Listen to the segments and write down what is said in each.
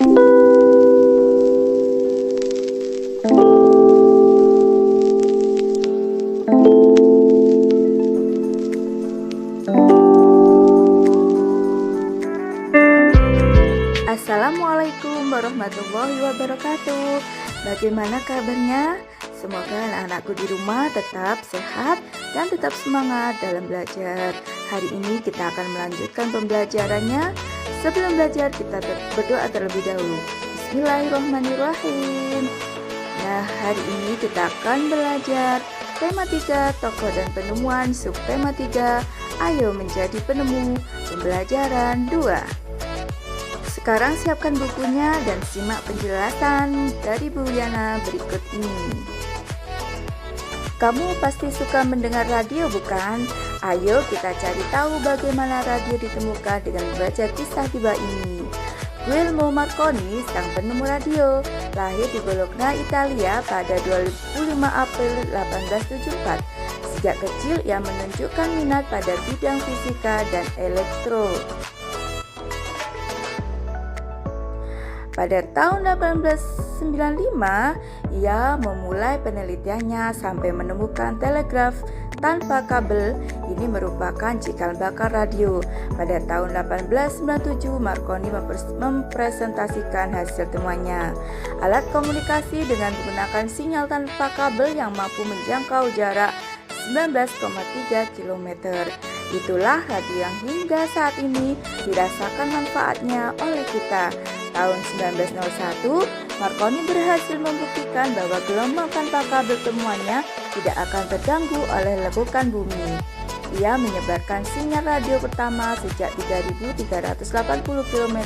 Assalamualaikum warahmatullahi wabarakatuh. Bagaimana kabarnya? Semoga anak-anakku di rumah tetap sehat dan tetap semangat dalam belajar. Hari ini kita akan melanjutkan pembelajarannya. Sebelum belajar kita berdoa terlebih dahulu. Bismillahirrahmanirrahim. Nah, hari ini kita akan belajar tema 3, tokoh dan penemuan, subtema 3, ayo menjadi penemu, pembelajaran 2. Sekarang siapkan bukunya dan simak penjelasan dari Bu Yana berikut ini. Kamu pasti suka mendengar radio, bukan? Ayo kita cari tahu bagaimana radio ditemukan dengan membaca kisah di bawah ini. Guglielmo Marconi, sang penemu radio, lahir di Bologna, Italia pada 25 April 1874. Sejak kecil ia menunjukkan minat pada bidang fisika dan elektro. Pada tahun 1895, ia memulai penelitiannya sampai menemukan telegraf tanpa kabel. Ini merupakan cikal bakal radio. Pada tahun 1897, Marconi mempresentasikan hasil temuannya. Alat komunikasi dengan menggunakan sinyal tanpa kabel yang mampu menjangkau jarak 19,3 km. Itulah radio yang hingga saat ini dirasakan manfaatnya oleh kita. Tahun 1901, Marconi berhasil membuktikan bahwa gelombang tanpa kabel temuannya tidak akan terganggu oleh lekukan bumi. Ia menyebarkan sinyal radio pertama sejak 3.380 km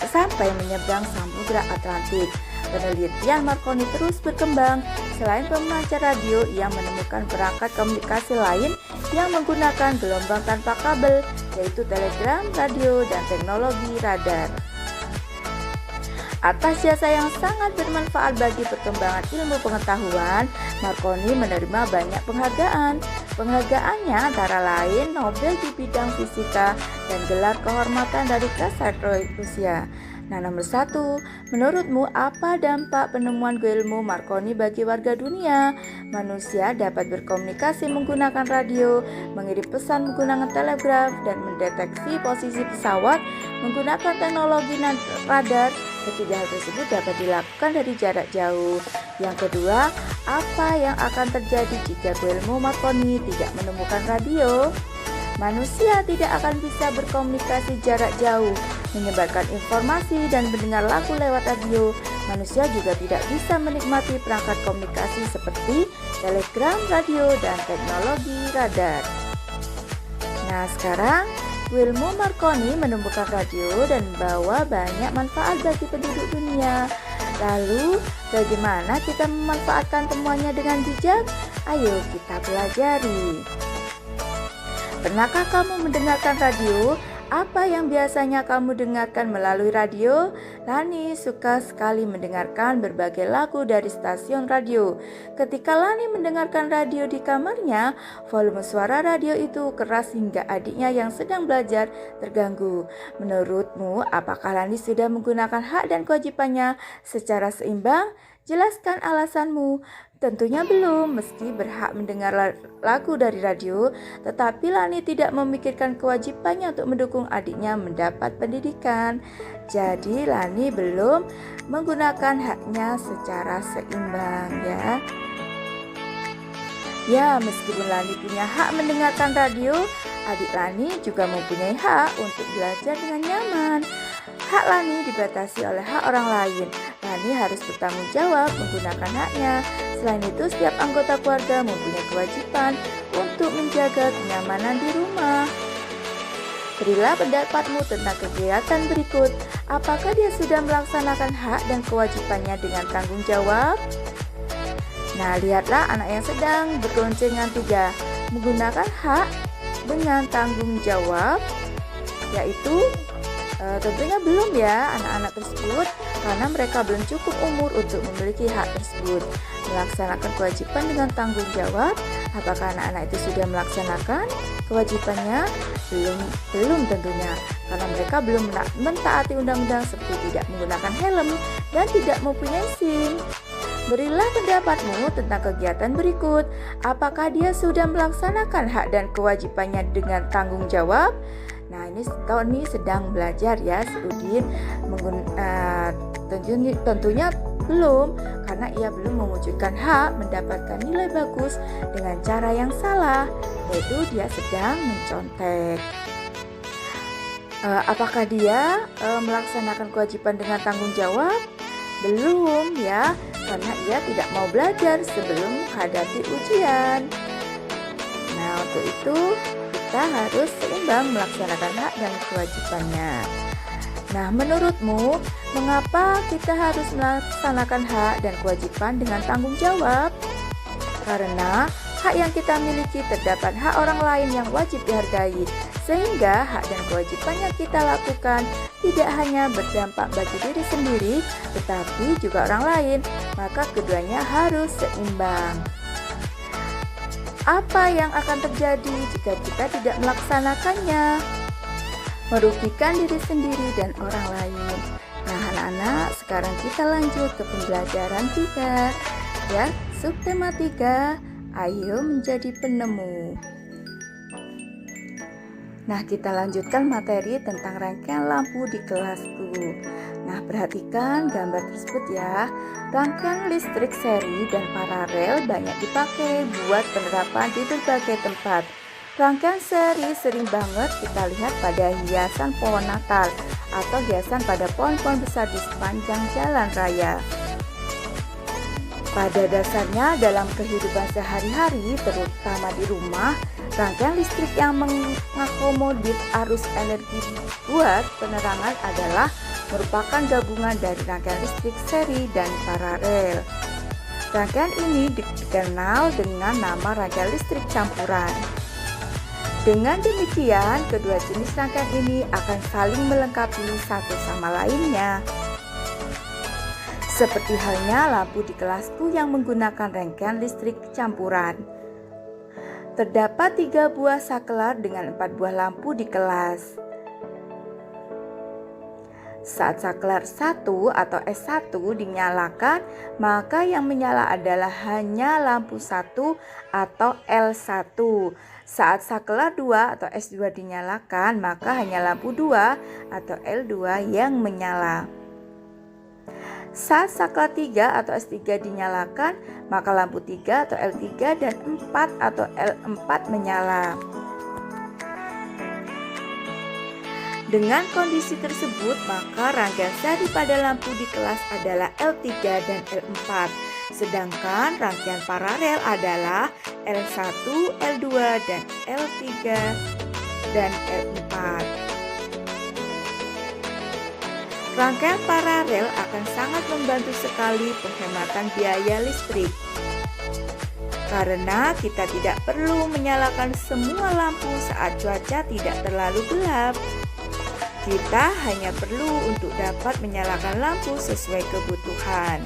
sampai menyeberang Samudra Atlantik. Penelitian Marconi terus berkembang. Selain pemancar radio, ia menemukan perangkat komunikasi lain yang menggunakan gelombang tanpa kabel, yaitu telegram, radio, dan teknologi radar. Atas jasa yang sangat bermanfaat bagi perkembangan ilmu pengetahuan, Marconi menerima banyak penghargaan. Penghargaannya antara lain Nobel di bidang fisika dan gelar kehormatan dari Kaisar Rusia. Nah, nomor 1, menurutmu apa dampak penemuan Guglielmo Marconi bagi warga dunia? Manusia dapat berkomunikasi menggunakan radio, mengirim pesan menggunakan telegraf, dan mendeteksi posisi pesawat menggunakan teknologi radar. Ketiga hal tersebut dapat dilakukan dari jarak jauh. Yang kedua, apa yang akan terjadi jika Guglielmo Marconi tidak menemukan radio? Manusia tidak akan bisa berkomunikasi jarak jauh, menyebarkan informasi, dan mendengar lagu lewat radio. Manusia juga tidak bisa menikmati perangkat komunikasi seperti telegram, radio, dan teknologi radar. Nah, sekarang Guglielmo Marconi menemukan radio dan membawa banyak manfaat bagi penduduk dunia. Lalu, bagaimana kita memanfaatkan temuannya dengan bijak? Ayo kita pelajari. Pernahkah kamu mendengarkan radio? Apa yang biasanya kamu dengarkan melalui radio? Lani suka sekali mendengarkan berbagai lagu dari stasiun radio. Ketika Lani mendengarkan radio di kamarnya, volume suara radio itu keras hingga adiknya yang sedang belajar terganggu. Menurutmu, apakah Lani sudah menggunakan hak dan kewajibannya secara seimbang? Jelaskan alasanmu. Tentunya belum, meski berhak mendengar lagu dari radio, tetapi Lani tidak memikirkan kewajibannya untuk mendukung adiknya mendapat pendidikan. Jadi Lani belum menggunakan haknya secara seimbang ya. Ya, meskipun Lani punya hak mendengarkan radio, adik Lani juga mempunyai hak untuk belajar dengan nyaman. Hak Lani dibatasi oleh hak orang lain. Lani harus bertanggung jawab menggunakan haknya. Selain itu, setiap anggota keluarga mempunyai kewajiban untuk menjaga kenyamanan di rumah. Berilah pendapatmu tentang kegiatan berikut. Apakah dia sudah melaksanakan hak dan kewajibannya dengan tanggung jawab? Nah, lihatlah anak yang sedang berboncengan 3, menggunakan hak dengan tanggung jawab, yaitu Tentunya belum ya anak-anak tersebut, karena mereka belum cukup umur untuk memiliki hak tersebut. Melaksanakan kewajiban dengan tanggung jawab, apakah anak-anak itu sudah melaksanakan kewajibannya? Belum tentunya, karena mereka belum mentaati undang-undang seperti tidak menggunakan helm dan tidak mempunyai SIM. Berilah pendapatmu tentang kegiatan berikut. Apakah dia sudah melaksanakan hak dan kewajibannya dengan tanggung jawab? Nah, ini Tony sedang belajar ya, si Udin. Tentunya belum, karena ia belum mewujudkan hak mendapatkan nilai bagus dengan cara yang salah, yaitu dia sedang mencontek. Apakah dia melaksanakan kewajiban dengan tanggung jawab? Belum ya, karena ia tidak mau belajar sebelum menghadapi ujian. Nah, untuk itu kita harus seimbang melaksanakan hak dan kewajibannya. Nah, menurutmu mengapa kita harus melaksanakan hak dan kewajiban dengan tanggung jawab? Karena hak yang kita miliki terdapat hak orang lain yang wajib dihargai, sehingga hak dan kewajiban yang kita lakukan tidak hanya berdampak bagi diri sendiri, tetapi juga orang lain, maka keduanya harus seimbang. Apa yang akan terjadi jika kita tidak melaksanakannya? Merugikan diri sendiri dan orang lain. Nah, anak-anak, sekarang kita lanjut ke pembelajaran 3. Ya, subtema 3, ayo menjadi penemu. Nah, kita lanjutkan materi tentang rangkaian lampu di kelasku. Nah, perhatikan gambar tersebut ya. Rangkaian listrik seri dan paralel banyak dipakai buat penerapan di berbagai tempat. Rangkaian seri sering banget kita lihat pada hiasan pohon Natal atau hiasan pada pohon-pohon besar di sepanjang jalan raya. Pada dasarnya dalam kehidupan sehari-hari, terutama di rumah, rangkaian listrik yang mengakomodir arus energi buat penerangan adalah merupakan gabungan dari rangkaian listrik seri dan paralel. Rangkaian ini dikenal dengan nama rangkaian listrik campuran. Dengan demikian, kedua jenis rangkaian ini akan saling melengkapi satu sama lainnya. Seperti halnya lampu di kelasku yang menggunakan rangkaian listrik campuran. Terdapat 3 buah saklar dengan 4 buah lampu di kelas. Saat saklar 1 atau S1 dinyalakan, maka yang menyala adalah hanya lampu 1 atau L1. Saat saklar 2 atau S2 dinyalakan, maka hanya lampu 2 atau L2 yang menyala. Saat saklar 3 atau S3 dinyalakan, maka lampu 3 atau L3 dan 4 atau L4 menyala. Dengan kondisi tersebut, maka rangkaian seri pada lampu di kelas adalah L3 dan L4. Sedangkan rangkaian paralel adalah L1, L2, dan L3 dan L4. Rangkaian paralel akan sangat membantu sekali penghematan biaya listrik. Karena kita tidak perlu menyalakan semua lampu saat cuaca tidak terlalu gelap. Kita hanya perlu untuk dapat menyalakan lampu sesuai kebutuhan.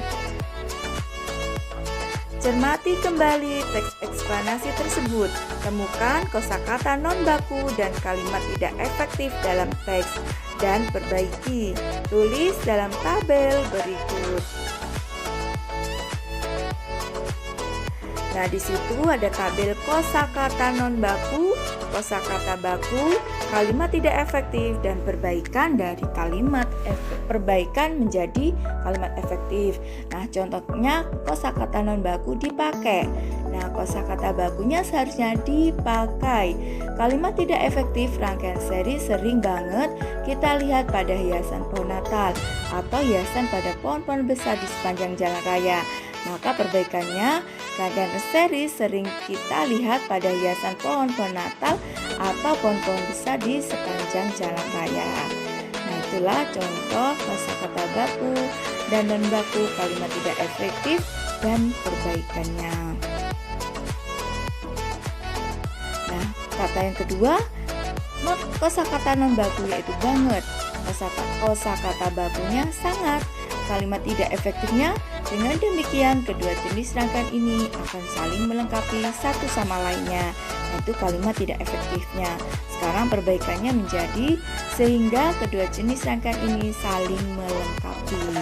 Cermati kembali teks eksplanasi tersebut. Temukan kosakata non baku dan kalimat tidak efektif dalam teks dan perbaiki. Tulis dalam tabel berikut. Nah, di situ ada tabel kosakata non baku, kosakata baku, kalimat tidak efektif, dan perbaikan dari kalimat perbaikan menjadi kalimat efektif. Nah, contohnya kosakata non baku dipakai. Nah, kosakata bakunya seharusnya dipakai. Kalimat tidak efektif rangkaian seri sering banget kita lihat pada hiasan pohon Natal atau hiasan pada pohon-pohon besar di sepanjang jalan raya. Maka perbaikannya, rangkaian seri sering kita lihat pada hiasan pohon-pohon Natal atau pohon-pohon besar di sepanjang jalan raya. Nah, itulah contoh kosakata baku dan non baku, kalimat tidak efektif dan perbaikannya. Nah, kata yang kedua, kosakata non baku yaitu banget. kosakata bakunya sangat. Kalimat tidak efektifnya, dengan demikian kedua jenis rangkaian ini akan saling melengkapi satu sama lainnya. Itu kalimat tidak efektifnya. Sekarang perbaikannya menjadi sehingga kedua jenis rangkaian ini saling melengkapi.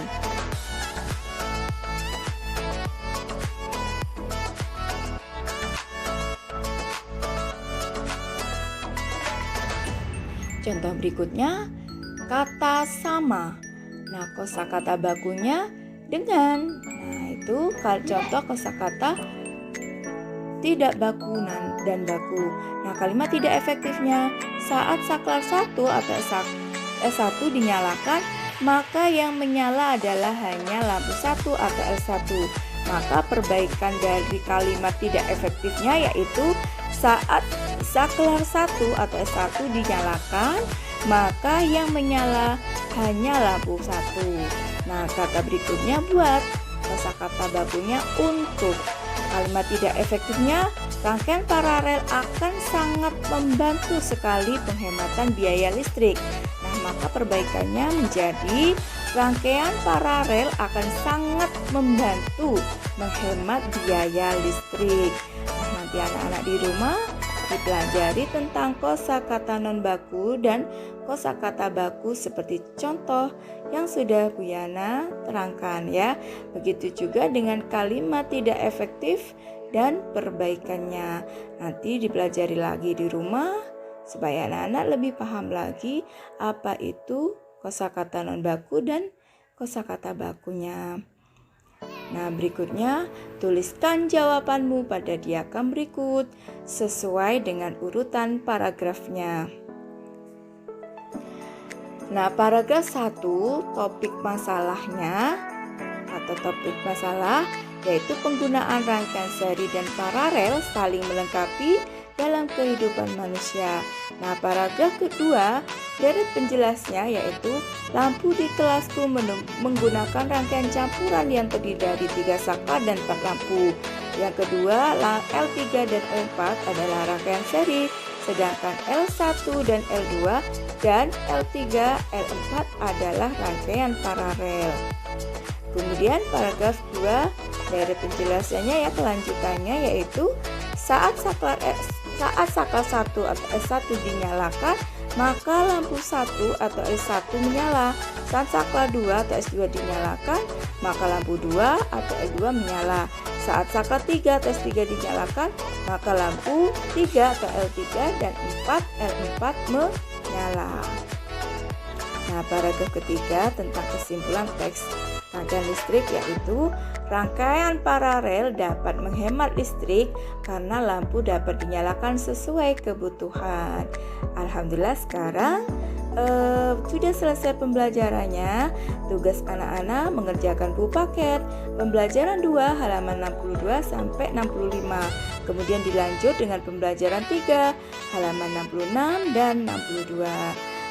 Contoh berikutnya, kata sama. Nah, kosakata bakunya dengan. Nah, itu contoh kosakata tidak baku dan baku. Nah, kalimat tidak efektifnya, saat saklar 1 atau S1 dinyalakan, maka yang menyala adalah hanya lampu 1 atau L1. Maka perbaikan dari kalimat tidak efektifnya yaitu saat saklar 1 atau S1 dinyalakan, maka yang menyala hanya lampu 1. Nah, kata berikutnya buat kosakata bakunya untuk. Kalimat tidak efektifnya, rangkaian paralel akan sangat membantu sekali penghematan biaya listrik. Nah, maka perbaikannya menjadi rangkaian paralel akan sangat membantu menghemat biaya listrik. Nah, nanti anak-anak di rumah dipelajari tentang kosakata non baku dan kosakata baku seperti contoh yang sudah Bu Yana terangkan ya. Begitu juga dengan kalimat tidak efektif dan perbaikannya. Nanti dipelajari lagi di rumah supaya anak-anak lebih paham lagi apa itu kosakata non baku dan kosakata bakunya. Nah, berikutnya tuliskan jawabanmu pada diagram berikut sesuai dengan urutan paragrafnya. Nah, paragraf 1 topik masalahnya atau topik masalah yaitu penggunaan rangkaian seri dan paralel saling melengkapi dalam kehidupan manusia. Nah, paragraf kedua deret penjelasnya yaitu lampu di kelasku menggunakan rangkaian campuran yang terdiri dari 3 saklar dan 4 lampu. Yang kedua, L3 dan L4 adalah rangkaian seri, sedangkan L1 dan L2 dan L3, L4 adalah rangkaian paralel. Kemudian paragraf 2 deret penjelasannya ya kelanjutannya yaitu saat saklar 1 atau S1 dinyalakan, maka lampu 1 atau S1 menyala. Saat saklar 2 atau S2 dinyalakan, maka lampu 2 atau S2 menyala. Saat saklar 3 atau S3 dinyalakan, maka lampu 3 atau L3 dan L4 menyala. Nah, paragraf ketiga tentang kesimpulan teks rangkaian listrik yaitu rangkaian paralel dapat menghemat listrik karena lampu dapat dinyalakan sesuai kebutuhan. Alhamdulillah sekarang sudah selesai pembelajarannya. Tugas anak-anak mengerjakan buku paket pembelajaran 2 halaman 62 sampai 65. Kemudian dilanjut dengan pembelajaran 3 halaman 66 dan 62.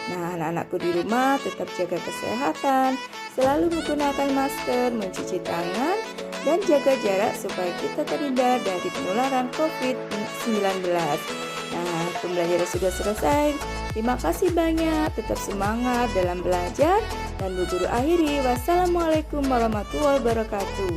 Nah, anak-anakku di rumah tetap jaga kesehatan, selalu menggunakan masker, mencuci tangan, dan jaga jarak supaya kita terhindar dari penularan COVID-19. Nah, pembelajaran sudah selesai. Terima kasih banyak, tetap semangat dalam belajar, dan Bu Guru akhiri. Wassalamualaikum warahmatullahi wabarakatuh.